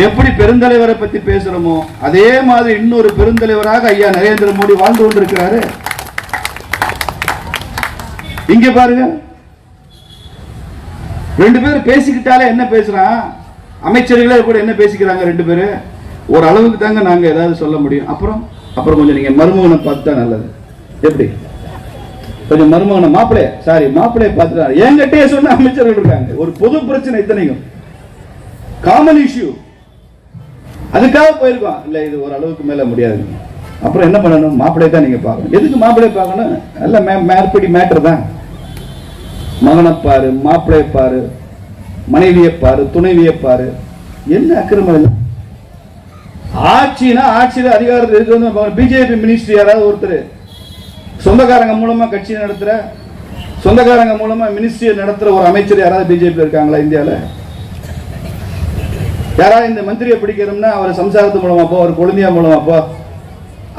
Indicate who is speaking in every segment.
Speaker 1: எப்படி பெருந்தலைவரை பத்தி பேசுறோமோ அதே மாதிரி இன்னொரு பெருந்தலைவராக ஐயா நரேந்திர மோடி வாழ்ந்து கொண்டிருக்கிறாரு. இங்க பாருங்க, ரெண்டு பேரும் பேசிக்கிட்டாலே என்ன பேசுறான், அமைச்சர்களே கூட என்ன பேசிக்கிறாங்க ரெண்டு பேரு, ஒரு அளவுக்கு தாங்க நாங்க ஏதாவது சொல்ல முடியும். அப்புறம் கொஞ்சம் நீங்க மருமகனை பார்த்து தான் நல்லது. எப்படி கொஞ்சம் மருமகனை மாப்பிள்ளைய பார்த்துட்டாரு. என்கிட்டயே சொன்ன அமைச்சர்கள் இருக்காங்க. ஒரு பொது பிரச்சனை இத்தனைக்கும் காமன் இஷ்யூ, அதுக்காக போயிருக்கோம். இல்ல இது ஒரு அளவுக்கு மேல முடியாது. அப்புறம் என்ன பண்ணணும், மாப்பிள்ளையை தான் நீங்க பார்க்கணும். எதுக்கு மாப்பிள்ளையை பார்க்கணும், எல்லாம் மேற்படி மேட்டர் தான். மகனை பாரு, மாப்பிள்ளையை பாரு, மனைவியை பாரு, துணைவியை பாரு, என்ன அக்கிரமம் இல்லை. ஆட்சினா ஆட்சியில அதிகாரத்தில் இருக்கிறது. பிஜேபி மினிஸ்டர் யாராவது ஒருத்தர் சொந்தக்காரங்க மூலமா கட்சி நடத்துற, சொந்தக்காரங்க மூலமா மினிஸ்ட்ரி நடத்துற ஒரு அமைச்சர் யாராவது பிஜேபி இருக்காங்களா இந்தியாவில்? யாராவது இந்த மந்திரியை பிடிக்கணும்னா அவர் சம்சாரத்து மூலமா போ, அவர் குழந்தையா மூலமா போ,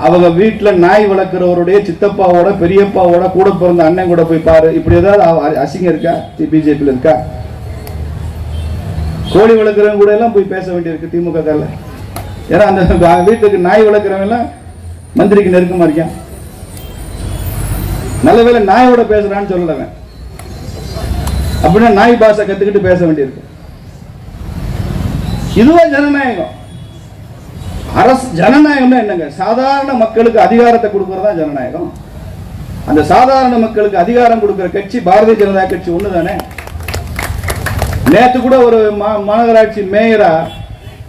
Speaker 1: அவங்க வீட்டில் நாய் வளர்க்கிறவருடைய சித்தப்பாவோட பெரியப்பாவோட கூட பிறந்த அண்ணன் கூட போய் பாரு. இப்படி ஏதாவது அசிங்கம் இருக்கா பிஜேபியில் இருக்கா? கோழி வளர்க்குறவங்க கூட எல்லாம் போய் பேச வேண்டியிருக்கு திமுக கால. ஏன்னா அந்த வீட்டுக்கு நாய் வளர்க்குறவங்க எல்லாம் மந்திரிக்கு நெருக்கமா இருக்கான். நல்ல வேலை நாயோட பேசுறான்னு சொல்லவன், அப்படின்னா நாய் பாஷை கத்துக்கிட்டு பேச வேண்டியிருக்கு. இதுவா ஜனநாயகம்? அரசு ஜனநாயகம்னா என்னங்க? சாதாரண மக்களுக்கு அதிகாரத்தை கொடுக்கறதா ஜனநாயகம். அந்த சாதாரண மக்களுக்கு அதிகாரம் கொடுக்கிற கட்சி பாரதிய ஜனதா கட்சி ஒண்ணுதானே. நேற்று கூட ஒரு மாநகராட்சி மேயரா,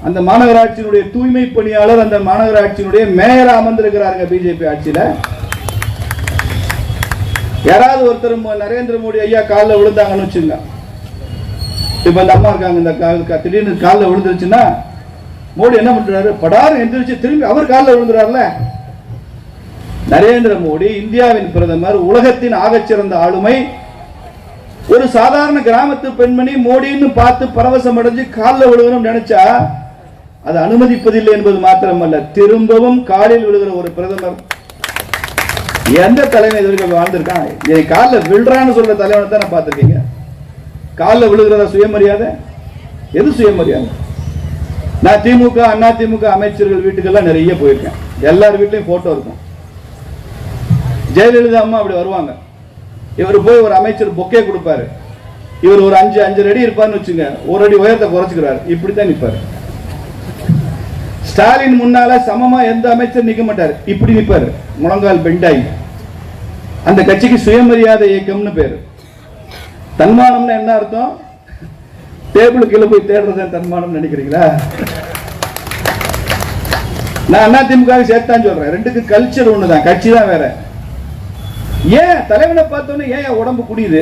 Speaker 1: அந்த மாநகராட்சியினுடைய தூய்மை பணியாளர் அந்த மாநகராட்சியினுடைய மேயரா அமர்ந்திருக்கிறாருங்க பிஜேபி ஆட்சியில. யாராவது ஒருத்தர் நரேந்திர மோடி ஐயா காலில் விழுந்தாங்கன்னு வச்சுங்க, இப்ப இந்த அம்மா இருக்காங்க, இந்த திடீர்னு காலில் விழுந்துருச்சுன்னா மோடி என்ன பண்றாரு, படாரு எந்திரிச்சு திரும்பி அவர் காலில் விழுந்துறாருல. நரேந்திர மோடி இந்தியாவின் பிரதமர், உலகத்தின் ஆகச்சிறந்த ஆளுமை. ஒரு சாதாரண கிராமத்து பெண்மணி மோடின்னு பார்த்து பரவசம் அடைஞ்சு காலில் விழுகணும்னு நினைச்சா அது அனுமதிப்பதில்லை என்பது மாத்திரமல்ல, திரும்பவும் காலில் விழுகிற ஒரு பிரதமர் எந்த தலைமை எதிர்க்க வாழ்ந்திருக்கான்? காலில் விழுறான்னு சொல்ற தலைவனை தான் நான் பார்த்திருக்கீங்க. காலில் விழுகிறதா சுயமரியாதை? எது சுயமரியாதை? நான் திமுக அண்ணா திமுக அமைச்சர்கள் வீட்டுக்கெல்லாம் நிறைய போயிருக்கேன். எல்லார் வீட்லயும் போட்டோ இருக்கும். ஜெயலலிதா அம்மா அப்படி வருவாங்க. இவர் போய் ஒரு அமைச்சர் பொக்கே கொடுப்பாரு. இவர் ஒரு 5 அடி இருப்பார்னு வச்சுங்க, ஒரு அடி உயரத்தை குறைச்சுக்கிறாரு, இப்படித்தான் நிற்பாரு. ஸ்டாலின் முன்னால சமமா எந்த அமைச்சர் நிக்க மாட்டாரு, இப்படி நிற்பாரு, முழங்கால் பெண்டாயி. அந்த கட்சிக்கு சுயமரியாதை இயக்கம்னு பேரு. தன்மானம்னா என்ன அர்த்தம்? டேபிள் கீழே போய் தேடுறத தன்மானம் நினைக்கிறீங்களா? நான் அண்ணா திமுக சேர்த்தான் சொல்றேன். ரெண்டுக்கு கல்ச்சர் ஒண்ணுதான், கட்சி தான் வேற. ஏன் தலைவனை பார்த்தோன்னே ஏன் உடம்பு குடியுது?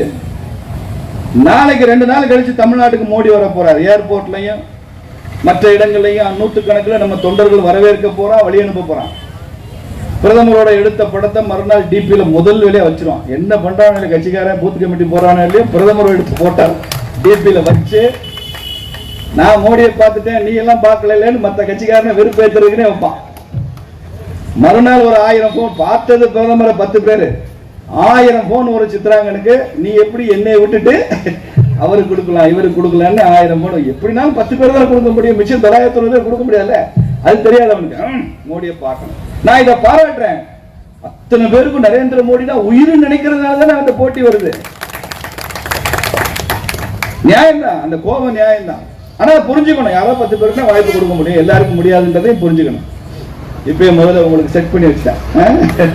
Speaker 1: நாளைக்கு 2 நாள் கழிச்சு தமிழ்நாட்டுக்கு மோடி வர போறாரு. ஏர்போர்ட்லயும் மற்ற இடங்கள்லயும் நூற்றுக்கணக்கில் நம்ம தொண்டர்கள் வரவேற்க போறான், வழி அனுப்ப போறான். பிரதமரோட எடுத்த படத்தை மறுநாள் டிபியில முதல் வேலையா வச்சிருவான். என்ன பண்றாங்க கட்சிக்காரன், பூத் கமிட்டி போறானோ இல்லையோ, பிரதமர் எடுத்து போட்டார் டிபியில வச்சு, நான் மோடியை பார்த்துட்டேன் நீ எல்லாம் பார்க்கலன்னு மற்ற கட்சிக்காரனை வெறுப்பேற்றுறதுக்குன்னே வைப்பான். மறுநாள் ஒரு 1000 போன், பார்த்தது பிரதமரை 10 பேரு, 1000 போன் ஒரு சித்ராங்கனுக்கு, நீ எப்படி என்னை விட்டுட்டு அவருக்கு கொடுக்கலாம் இவருக்கு கொடுக்கலான்னு 1000 போன். எப்படினாலும் 10 பேர் தான் கொடுக்க முடியும், மிச்சம் 990 பேர் கொடுக்க முடியாது. அது தெரியாது அவனுக்கு. மோடியை பார்க்கணும். நான் இதை பாராட்டுறேன். அத்தனை பேருக்கும் நரேந்திர மோடி தான் உயிர் நினைக்கிறதுனால தானே அந்த போட்டி வருது. நியாயம் தான், அந்த கோபம் நியாயம் தான். ஆனா புரிஞ்சுக்கணும், யாரோ 10 பேருக்கு வாய்ப்பு கொடுக்க முடியும், எல்லாருக்கும் முடியாதுன்றதையும் புரிஞ்சுக்கணும். இப்பயே முதல்ல உங்களுக்கு செட் பண்ணி வச்சுட்டேன்.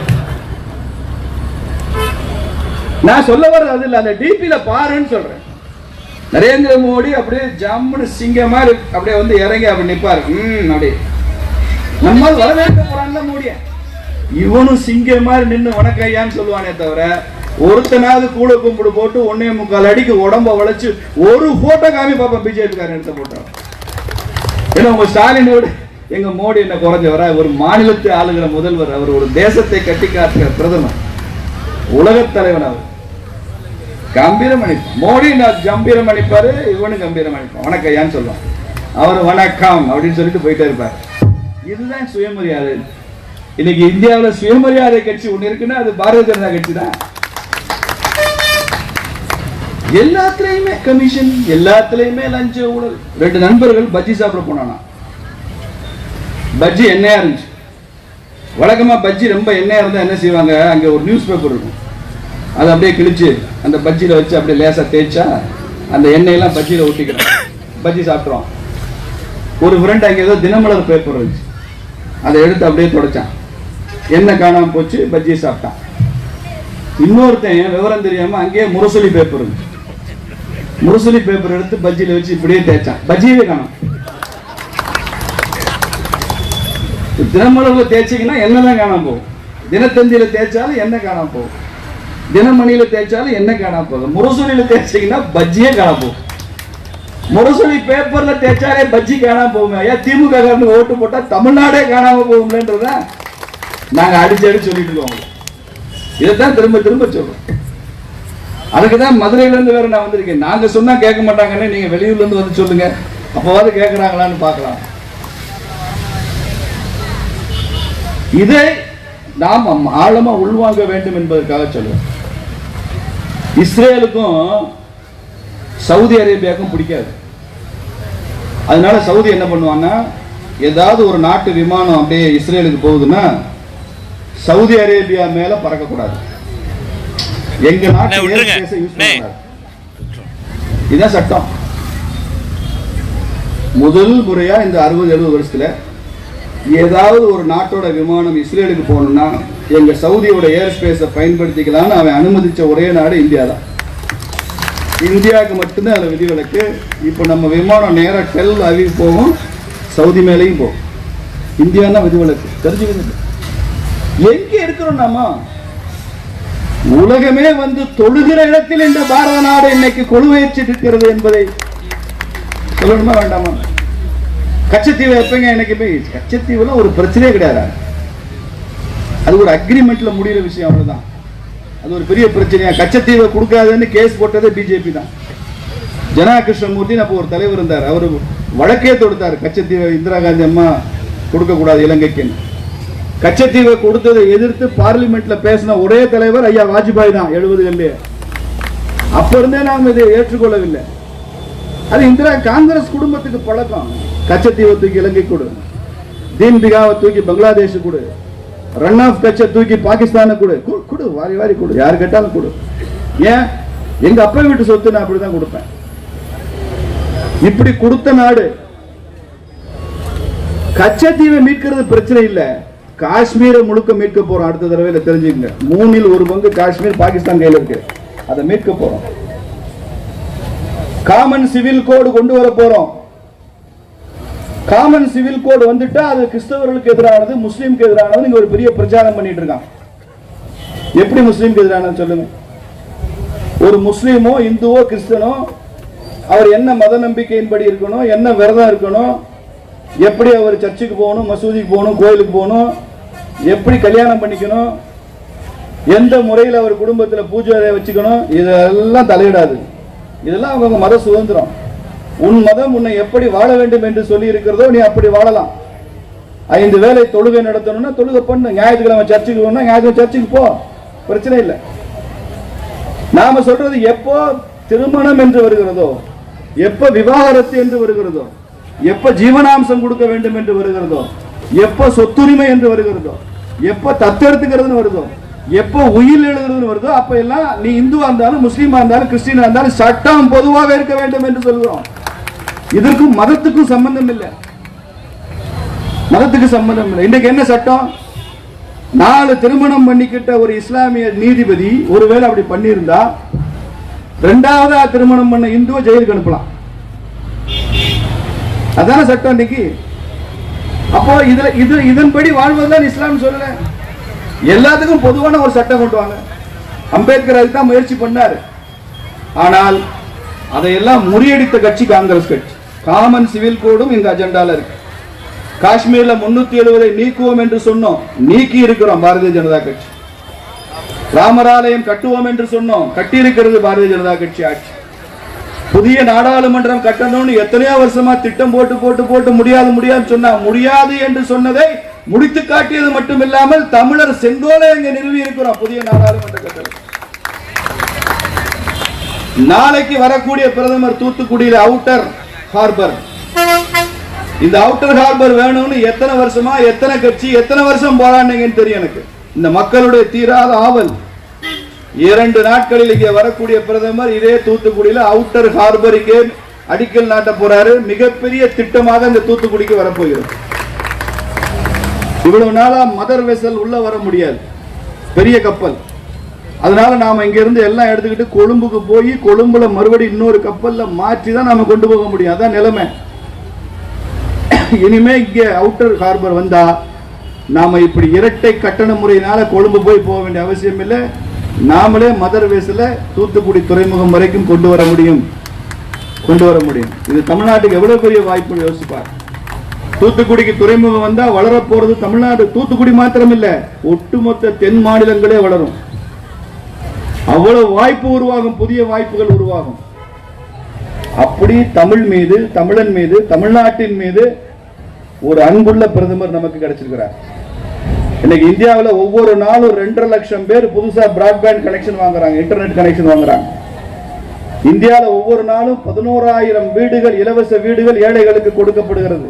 Speaker 1: நான் சொல்ல வர்றது அது இல்ல, அந்த டிபியில பாருன்னு சொல்றேன். நரேந்திர மோடி அப்படியே ஜம்முன்னு சிங்கமா அப்படியே வந்து இறங்கி அப்படி நிப்பாரு. அப்படியே நம்ம வரவேற்க போறான்னு மோடிய, இவனும் சிங்க மாதிரி நின்று வணக்கையான்னு சொல்லுவானே தவிர ஒருத்தனாவது கூட கும்பிடு போட்டு 1.25 அடிக்கு உடம்ப வளைச்சு ஒரு போட்டோ காமி பார்ப்பேன் பிஜேபி காரன் எடுத்த போட்டோ. ஏன்னா உங்க ஸ்டாலினோடு எங்க மோடி என்ன குறைஞ்சவரா? ஒரு மாநிலத்தை ஆளுகிற முதல்வர், அவர் ஒரு தேசத்தை கட்டி காட்டுகிற பிரதமர், உலகத் தலைவன். அவர் கம்பீரம் அணிப்பான். மோடி கம்பீரம் அணிப்பாரு, இவனு கம்பீரம் அணிப்பான், வணக்கையான்னு சொல்லுவான். அவர் வணக்கம் அப்படின்னு சொல்லிட்டு போயிட்டே இருப்பார். இதுதான் சுயமரியாதை. இன்னைக்கு இந்தியாவில் சுயமரியாதை கட்சி ஒண்ணு இருக்குன்னா அது பாரதிய ஜனதா கட்சி தான். எல்லாத்துலயுமே கமிஷன், எல்லாத்துலயுமே லஞ்ச ஊழல். 2 நண்பர்கள் பஜ்ஜி சாப்பிட போனானா, பஜ்ஜி எண்ணெயா இருந்துச்சு. வழக்கமா பஜ்ஜி ரொம்ப எண்ணெயா இருந்தா என்ன செய்வாங்க, அங்க ஒரு நியூஸ் பேப்பர் இருக்கும், அதை அப்படியே கிழிச்சு அந்த பஜ்ஜியில வச்சு அப்படியே லேசா தேய்ச்சா அந்த எண்ணெயெல்லாம் பஜ்ஜியில ஊட்டிக்கிறோம், பஜ்ஜி சாப்பிட்றோம். ஒரு ஃப்ரெண்ட் அங்கே ஏதோ தினமலர் பேப்பர் இருந்துச்சு, அதை எடுத்து அப்படியே தொடச்சான், எண்ணெய் காணாம போச்சு, பஜ்ஜியை சாப்பிட்டான். இன்னொருத்தன் விவரம் தெரியாம அங்கேயே முரசொலி பேப்பர் இருந்துச்சு, முரசொலி பேப்பர் எடுத்து பஜ்ஜியில வச்சு இப்படியே தேய்ச்சான், பஜ்ஜியவே காணும். தினமலர்ல தேய்ச்சிங்கன்னா எண்ணெய் தான் காணாம போகும், தினத்தந்தியில தேய்ச்சாலும் எண்ணெய் காணாம போகும், தினமணியில தேய்ச்சாலும் எண்ணெய் காணாம போகும். முரசொலியில தேய்ச்சிங்கன்னா பஜ்ஜியே காணாம போகும். முரசொலி பேப்பர்ல தேய்ச்சாலே பஜ்ஜி காணாம போகுமே, ஏன் திமுக ஓட்டு போட்டா தமிழ்நாடே காணாம போகும்ன்றத நாங்க அடிச்சு சொல்லிட்டு இருக்கோம். இதைத்தான் திரும்ப திரும்ப சொல்றோம். அதுக்குதான் மதுரையில இருந்து வேற நான் வந்திருக்கேன். நாங்க சொன்னா கேட்க மாட்டாங்கன்னு நீங்க வெளியூர்ல இருந்து வந்து சொல்லுங்க, அப்பவாது கேட்கறாங்களான்னு பார்க்கலாம். இதை நாம் ஆழமா உள்வாங்க வேண்டும் என்பதற்காக சொல்லுவோம். இஸ்ரேலுக்கும் சவுதி அரேபியாவுக்கும் பிடிக்காது. அதனால சவுதி என்ன பண்ணுவான்னா, ஏதாவது ஒரு நாட்டு விமானம் அப்படியே இஸ்ரேலுக்கு போகுதுன்னா சவுதி அரேபியா மேல பறக்கக்கூடாது, எங்க நாட்டு யூஸ் பண்ணக்கூடாது. இதுதான் சட்டம். முதல் முறையா இந்த 60-70 வருஷத்துல ஏதாவது ஒரு நாட்டோட விமானம் இஸ்ரேலுக்கு போகணும்னா எங்க சவுதியோட ஏர் ஸ்பேஸை பயன்படுத்திக்கலாம்னு அவன் அனுமதிச்ச ஒரே நாடு இந்தியா தான். இந்தியாவுக்கு மட்டும்தான் அதில் விதிவிலக்கு. இப்போ நம்ம விமானம் நேராக டெல் அவிவ் போகும், சவுதி மேலேயும் போகும். இந்தியா தான் விதிவிலக்கு. தெரிஞ்சுக்கிறது எங்க இருக்கிறோம் நாம? உலகமே வந்து தொழுகிற இடத்தில் இந்த பாரத நாடு இன்னைக்கு கொழுவைச்சிட்டு இருக்கிறது என்பதை சொல்லணுமா வேண்டாமா? கச்சத்தீவு எப்பங்க என்னைக்குமே கச்சத்தீவுல ஒரு பிரச்சனையே கிடையாது. அது ஒரு அக்ரிமெண்ட்ல முடிகிற விஷயம், அவ்வளவுதான். அது ஒரு பெரிய பிரச்சனையா கச்சத்தீவை கொடுக்காதுன்னு கேஸ் போட்டதே பிஜேபி தான். ஜனா கிருஷ்ணமூர்த்தி அப்போ ஒரு தலைவர் இருந்தார், அவர் வழக்கே தொடுத்தார், கச்சத்தீவை இந்திரா காந்தி அம்மா கொடுக்க கூடாது இலங்கைக்கு. கச்சத்தீவை கொடுத்ததை எதிர்த்து பார்லிமெண்ட்ல பேசின ஒரே தலைவர் ஐயா வாஜ்பாய் தான் 70களிலே. அப்ப இருந்தே நாம் இதை ஏற்றுக்கொள்ளவில்லை. அது இந்திரா காங்கிரஸ் குடும்பத்துக்கு பழக்கம். கச்சத்தீவை தூக்கி இலங்கை கொடு, தீன் திகாவை தூக்கி பங்களாதேஷ் கொடு, ரன் ஆஃப் கச்சை தூக்கி பாகிஸ்தானு கொடு, கொடு, வாரி வாரி கொடு, யாரு கேட்டாலும் கொடு. ஏன் எங்க அப்பா வீட்டு சொத்து நான் அப்படிதான் கொடுப்பேன். இப்படி கொடுத்த நாடு. கச்சத்தீவை மீட்கிறது பிரச்சனை இல்ல, காஷ்மீரை முழுக்க மீட்க போறோம். அடுத்த தடவை தெரிஞ்சுக்கங்க, 1/3 காஷ்மீர் பாகிஸ்தான் கையில இருக்கு, அதை மீட்க போறோம். காமன் சிவில் கோடு கொண்டு வர போறோம். காமன் சிவில் கோடு வந்துட்டா அது கிறிஸ்தவர்களுக்கு எதிரானது, முஸ்லீமுக்கு எதிரானது. நீங்க ஒரு பெரிய பிரச்சாரம் பண்ணிட்டு இருக்காங்க. எப்படி முஸ்லீமுக்கு எதிரானது சொல்லுங்க? ஒரு முஸ்லீமோ இந்துவோ கிறிஸ்தனோ அவர் என்ன மத நம்பிக்கையின்படி இருக்கணும், என்ன விரதம் இருக்கணும், எப்படி அவர் சர்ச்சுக்கு போகணும், மசூதிக்கு போகணும், கோயிலுக்கு போகணும், எப்படி கல்யாணம் பண்ணிக்கணும், எந்த முறையில் அவர் குடும்பத்தில் பூஜை வச்சுக்கணும், இதெல்லாம் தலையிடாது. இதெல்லாம் அவங்க மத சுதந்திரம். உன் மதம் உன்னை எப்படி வாழ வேண்டும் என்று சொல்லி இருக்கிறதோ நீ அப்படி வாழலாம். 5 வேளை தொழுகை நடத்தணும்னா தொழுகை பண்ணு. ஞாயிற்றுக்கிழமை சர்ச்சுக்கு போனா ஞாயிற்றுக்கிழமை சர்ச்சுக்கு போ, பிரச்சனை இல்லை. நாம சொல்றது எப்போ திருமணம் என்று வருகிறதோ, எப்ப விவாகரத்து என்று வருகிறதோ, எப்ப ஜீவனாம்சம் கொடுக்க வேண்டும் என்று வருகிறதோ, எப்ப சொத்துரிமை என்று வருகிறதோ, எப்ப தத்தெடுத்துக்கிறதுன்னு வருதோ, எப்போ உயிர் எழுதுறதுன்னு வருதோ, அப்ப எல்லாம் நீ இந்துவா இருந்தாலும் முஸ்லீமா இருந்தாலும் கிறிஸ்டினா இருந்தாலும் சட்டம் பொதுவாக இருக்க வேண்டும் என்று சொல்கிறோம். இதற்கும் மதத்துக்கும் சம்பந்தம் இல்லை, மதத்துக்கு சம்பந்தம் இல்லை. இன்றைக்கு என்ன சட்டம்? 4 திருமணம் பண்ணிக்கிட்ட ஒரு இஸ்லாமிய நீதிபதி ஒருவேளை அப்படி பண்ணியிருந்தா 2வது திருமணம் பண்ண இந்துவை ஜெயிலுக்கு அனுப்பலாம். அதான சட்டம் இன்னைக்கு. அப்போ இதன்படி வாழ்வதுதான் இஸ்லாம் சொல்லல. எல்லாத்துக்கும் பொதுவான ஒரு சட்டம் கொண்டு வாங்க. அம்பேத்கர் அதுதான் முயற்சி பண்ணாரு. ஆனால் அதையெல்லாம் முறியடித்த கட்சி காங்கிரஸ் கட்சி. காமன் சிவில் கோடும் எங்க அஜெண்டால இருக்கு. காஷ்மீர்ல 370 நீக்குவோம் என்று சொன்னோம், நீக்கி இருக்கிறோம் பாரதிய ஜனதா கட்சி. ராமராலயம் கட்டுவோம் என்று சொன்னோம், கட்டி இருக்கிறது பாரதிய ஜனதா கட்சி ஆட்சி. புதிய நாடாளுமன்றம் கட்டணும்னு எத்தனையோ வருஷமா திட்டம் போட்டு போட்டு போட்டு முடியாது சொன்னா, முடியாது என்று சொன்னதை முடித்து காட்டியது மட்டுமில்லாமல் தமிழர் செங்கோலை இங்க நிறுவி இருக்கிறோம். புதிய நாடாளுமன்ற கட்டணம் நாளைக்கு வரக்கூடிய பிரதமர் தூத்துக்குடியில் அவுட்டர் ஹார்பர் இந்த அவுட்டர் ஹார்பர் வேணும்னு எத்தனை வருஷமா எத்தனை கட்சி எத்தனை வருஷம் போராடினீங்கன்னு தெரியும் எனக்கு. இந்த மக்களுடைய தீராத ஆவல். 2 நாட்களில் இங்கே வரக்கூடிய பிரதமர் இதே தூத்துக்குடியில் அவுட்டர் ஹார்பருக்கு அடிக்கல் நாட்ட போறாரு. மிகப்பெரிய திட்டமாக இந்த தூத்துக்குடிக்கு வரப்போகிறது. இவ்வளவு நாளா மதர் வெசல் உள்ள வர முடியாது, பெரிய கப்பல். அதனால நாம இங்க இருந்து எல்லாம் எடுத்துக்கிட்டு கொழும்புக்கு போய் கொழும்புல மறுபடியும் இன்னொரு கப்பல்ல மாற்றி தான் நாம கொண்டு போக முடியும். அதான் நிலைமை. இனிமே இங்க அவுட்டர் ஹார்பர் வந்தா நாம இப்படி இரட்டை கட்டண முறையினால கொழும்பு போக வேண்டிய அவசியம் இல்லை. நாமளே மதர் வேஸ்ல தூத்துக்குடி துறைமுகம் வரைக்கும் கொண்டு வர முடியும். இது தமிழ்நாட்டுக்கு எவ்வளவு பெரிய வாய்ப்பு யோசிப்பார். தூத்துக்குடிக்கு துறைமுகம் வந்தா வளர போறது தமிழ்நாடு. தூத்துக்குடி மாத்திரம் இல்ல, ஒட்டுமொத்த தென் மாநிலங்களே வளரும். அவ்வளவு வாய்ப்பு உருவாகும், புதிய வாய்ப்புகள் உருவாகும். அப்படி தமிழ் மீது, தமிழன் மீது, தமிழ்நாட்டின் மீது ஒரு அன்புள்ள பிரதமர் நமக்கு கிடைச்சிருக்கிறார். இன்னைக்கு இந்தியாவில் ஒவ்வொரு நாளும் 2.5 லட்சம் பேர் புதுசா பிராட்பேண்ட் கனெக்ஷன் வாங்குறாங்க, இன்டர்நெட் கனெக்ஷன் வாங்குறாங்க. இந்தியாவில் ஒவ்வொரு நாளும் 11,000 வீடுகள், இலவச வீடுகள் ஏழைகளுக்கு கொடுக்கப்படுகிறது.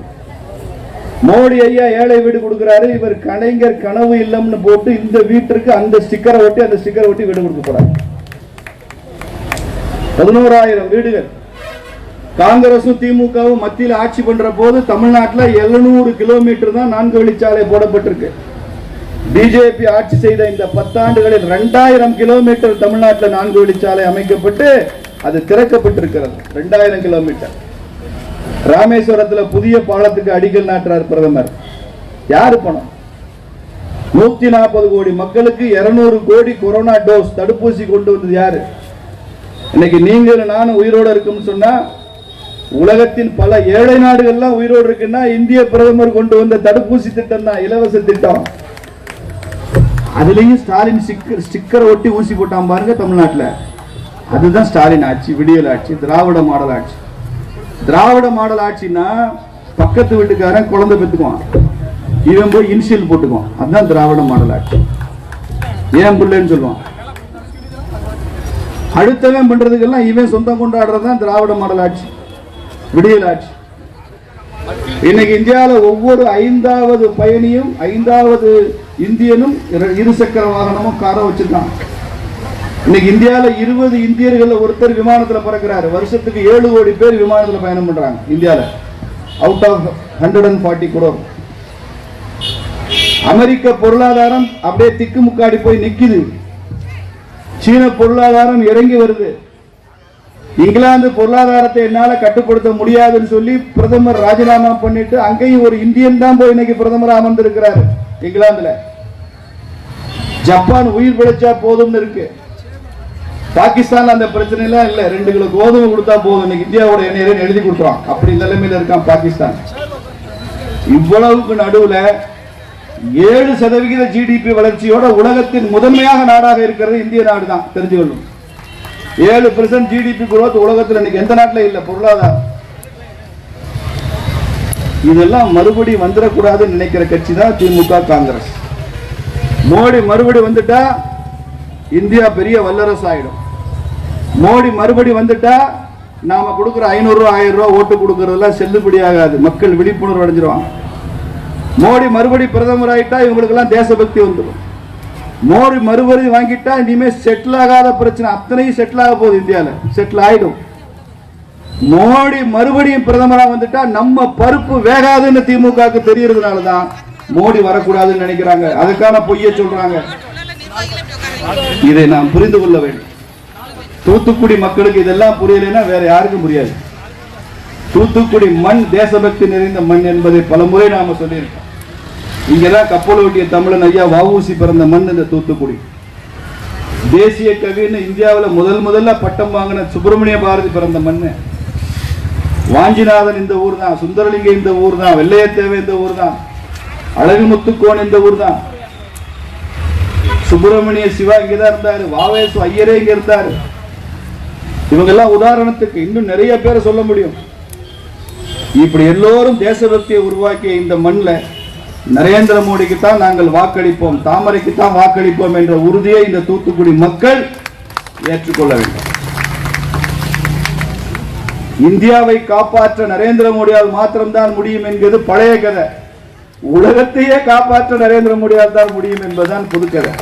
Speaker 1: மோடி ஐயா ஏழை வீடு கொடுக்கிறாரு. இவர் கலைஞர் கனவு இல்லம்னு போட்டு இந்த வீட்டிற்கு அந்த ஸ்டிக்கரை ஒட்டி வீடு கொடுக்க போறாரு. 11,000 வீடுகள். காங்கிரசும் திமுகவும் மத்தியில் ஆட்சி பண்ற போது தமிழ்நாட்டில் 700 கிலோமீட்டர் தான் 4 வழிச்சாலை போடப்பட்டிருக்கு. பிஜேபி ஆட்சி செய்த இந்த 10 ஆண்டுகளில் 2000 கிலோமீட்டர் தமிழ்நாட்டில் 4 வழிச்சாலை அமைக்கப்பட்டு அது திறக்கப்பட்டிருக்கிறது. 2000 கிலோமீட்டர். ராமேஸ்வரத்தில் புதிய பாலத்துக்கு அடிக்கல் நாட்டுறார் பிரதமர். யாரு பணம்? 140 கோடி மக்களுக்கு 200 கோடி கொரோனா டோஸ் தடுப்பூசி கொண்டு வந்தது யாரு? இன்னைக்கு நீங்கள் நானும் உயிரோடு இருக்குன்னு சொன்னா உலகத்தின் பல ஏழை நாடுகள்லாம் உயிரோடு இருக்குன்னா இந்திய பிரதமர் கொண்டு வந்த தடுப்பூசி திட்டம் தான், இலவச திட்டம். அதுலயும் ஸ்டாலின் ஸ்டிக்கர் ஒட்டி ஊசி போட்டான் பாருங்க தமிழ்நாட்டில். அதுதான் ஸ்டாலின் ஆட்சி, விடியல் ஆட்சி, திராவிட மாடல் ஆட்சி. திராவிட மாடல் ஆட்சின்னா பக்கத்து வீட்டுக்காரன் குழந்தை பெற்றுக்குவான், இவன் போய் இனிஷியல் போட்டுக்குவான். அதுதான் திராவிட மாடல் ஆட்சி. ஏன் பிள்ளைன்னு சொல்லுவான். அடுத்தவன் பண்றதுக்கெல்லாம் இவன் சொந்தம் கொண்டாடுறதுதான் திராவிட மாடல் ஆட்சி, விடியல் ஆட்சி. இன்னைக்கு இந்தியாவில் ஒவ்வொரு 5வது பயணியும் 5வது இந்தியனும் 2 சக்கர வாகனமும் காரை வச்சிருக்கான். இன்னைக்கு இந்தியாவில் 20 இந்தியர்கள் ஒருத்தர் விமானத்தில் பறக்கிறாரு. வருஷத்துக்கு 7 கோடி பேர் விமானத்தில் பயணம் பண்றாங்க இந்தியாவில். Out of 140 crore. அமெரிக்க பொருளாதாரம் அப்படியே திக்குமுக்காடி போய் நிக்குது. சீன பொருளாதாரம் இறங்கி வருது. இங்கிலாந்து பொருளாதாரத்தை என்னால கட்டுப்படுத்த முடியாதுன்னு சொல்லி பிரதமர் ராஜினாமா பண்ணிட்டு அங்கேயும் ஒரு இந்தியன் தான் போய் இன்னைக்கு பிரதமர் அமர்ந்திருக்கிறார் இங்கிலாந்துல. ஜப்பான் உயிர் பிழைச்சா போதும்னு இருக்கு. பாகிஸ்தான் அந்த பிரச்சனை எல்லாம் இல்ல, 2 கிலோ கோதுமை கொடுத்தா போதும், இன்னைக்கு இந்தியாவோட எண்ணெய் எழுதி கொடுத்துருவான். அப்படி நிலைமையில இருக்கான் பாகிஸ்தான். இவ்வளவுக்கு நடுவுல 7% ஜிடிபி வளர்ச்சியோட உலகத்தின் முதன்மையாக நாடாக இருக்கிறது இந்திய நாடு தான். தெரிஞ்சுக்கணும், 7% ஜிடிபி growth உலகத்தில் இன்னைக்கு எந்த நாட்டில் இல்ல பொருளாதாரம். இதெல்லாம் மறுபடி வந்துடக்கூடாதுன்னு நினைக்கிற கட்சி தான் திமுக, காங்கிரஸ். மோடி மறுபடி வந்துட்டா இந்தியா பெரிய வல்லரசு ஆயிடும். மோடி மறுபடி வந்துட்டா நாம கொடுக்கிற 500 ரூபா 1000 ரூபா ஓட்டு கொடுக்கறதெல்லாம் செல்லுபடி ஆகாது. மக்கள் விழிப்புணர்வு அடைஞ்சிருவாங்க. மோடி மறுபடி பிரதமர் ஆயிட்டா இவங்களுக்கு எல்லாம் தேசபக்தி வந்துடும். மோடி மறுபடி வாங்கிட்டா இனிமே செட்டில் ஆகாத பிரச்சனை அத்தனையும் செட்டில் ஆக போகுது. இந்தியாவில் செட்டில் ஆயிடும். மோடி மறுபடியும் பிரதமரா வந்துட்டா நம்ம பருப்பு வேகாதுன்னு திமுக தெரியறதுனால தான் மோடி வரக்கூடாதுன்னு நினைக்கிறாங்க. அதுக்கான பொய்ய சொல்றாங்க. இதை நாம் புரிந்து கொள்ள வேண்டும். தூத்துக்குடி மக்களுக்கு இதெல்லாம் புரியலைன்னா வேற யாருக்கும் புரியாது. தூத்துக்குடி மண் தேசபக்தி நிறைந்த மண் என்பதை பல முறை நாம சொல்லியிருக்கோம். இங்கெல்லாம் கப்பல் ஓட்டிய தமிழன் ஐயா வஉசி பிறந்த மண் இந்த தூத்துக்குடி. தேசிய கவின்னு இந்தியாவில் முதல்ல பட்டம் வாங்கின சுப்பிரமணிய பாரதி பிறந்த மண். வாஞ்சிநாதன் இந்த ஊர் தான், சுந்தரலிங்க இந்த ஊர் தான், வெள்ளையத்தேவை இந்த ஊர் தான், அழகுமுத்துக்கோன் இந்த ஊர் தான், சுப்பிரமணிய சிவா இங்கதான் இருந்தாரு, வாவேசு ஐயரே இங்க இருந்தாரு. இவங்க எல்லாம் உதாரணத்துக்கு இன்னும் நிறைய பேரை சொல்ல முடியும். இப்படி எல்லோரும் தேசபக்தியை உருவாக்கிய இந்த மண்ணில் நரேந்திர மோடிக்கு தான் நாங்கள் வாக்களிப்போம், தாமரைக்கு தான் வாக்களிப்போம் என்ற உறுதியை இந்த தூத்துக்குடி மக்கள் ஏற்றுக்கொள்ள வேண்டும். இந்தியாவை காப்பாற்ற நரேந்திர மோடியால் மாத்திரம்தான் முடியும் என்கிறது பழைய கதை. உலகத்தையே காப்பாற்ற நரேந்திர மோடியால் தான் முடியும் என்பதுதான் புதுக்கதை.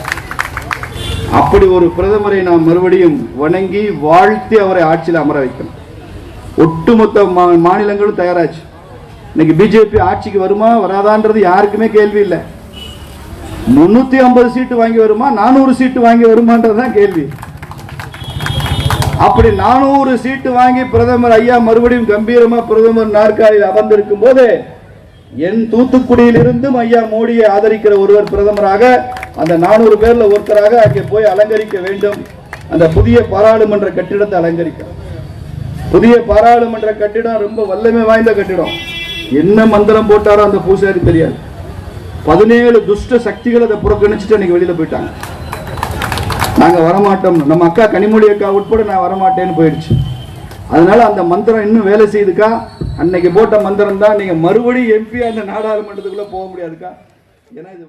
Speaker 1: அப்படி ஒரு பிரதமரை நாம் மறுபடியும் வணங்கி வாழ்த்தி அவரை ஆட்சியில் அமர வைக்கணும். ஒட்டுமொத்த மாநிலங்களும் தயாராச்சு. இன்னைக்கு பிஜேபி ஆட்சிக்கு வருமா வராதான்றது யாருக்குமே கேள்வி இல்லை. 350 சீட்டு வாங்கி வருமா 400 சீட்டு வாங்கி வருமான்றதுதான் கேள்வி. அப்படி 400 சீட்டு வாங்கி பிரதமர் ஐயா மறுபடியும் கம்பீரமா பிரதமர் நாற்காலியில் அமர்ந்திருக்கும் போது என் தூத்துக்குடியில் இருந்தும் ஐயா மோடியை ஆதரிக்கிற ஒருவர் பிரதமராக அந்த 400 பேர்ல ஒருத்தராக அங்கே போய் அலங்கரிக்க வேண்டும். அந்த புதிய பாராளுமன்ற கட்டிடத்தை அலங்கரிக்க. புதிய பாராளுமன்ற கட்டிடம் ரொம்ப வல்லமை வாய்ந்த கட்டிடம். என்ன மந்திரம் போட்டாரோ அந்த பூசாரி தெரியாது. 17 துஷ்ட சக்திகள் அதை புறக்கணிச்சுட்டு அன்னைக்கு வெளியில போயிட்டாங்க. நாங்க வரமாட்டோம், நம்ம அக்கா கனிமொழி அக்கா உட்பட நான் வரமாட்டேன்னு போயிடுச்சு. அதனால அந்த மந்திரம் இன்னும் வேலை செய்யுதுக்கா. அன்னைக்கு போட்ட மந்திரம் தான் நீங்க மறுபடியும் எம்பி அந்த நாடாளுமன்றத்துக்குள்ள போக முடியாதுக்கா. ஏன்னா இது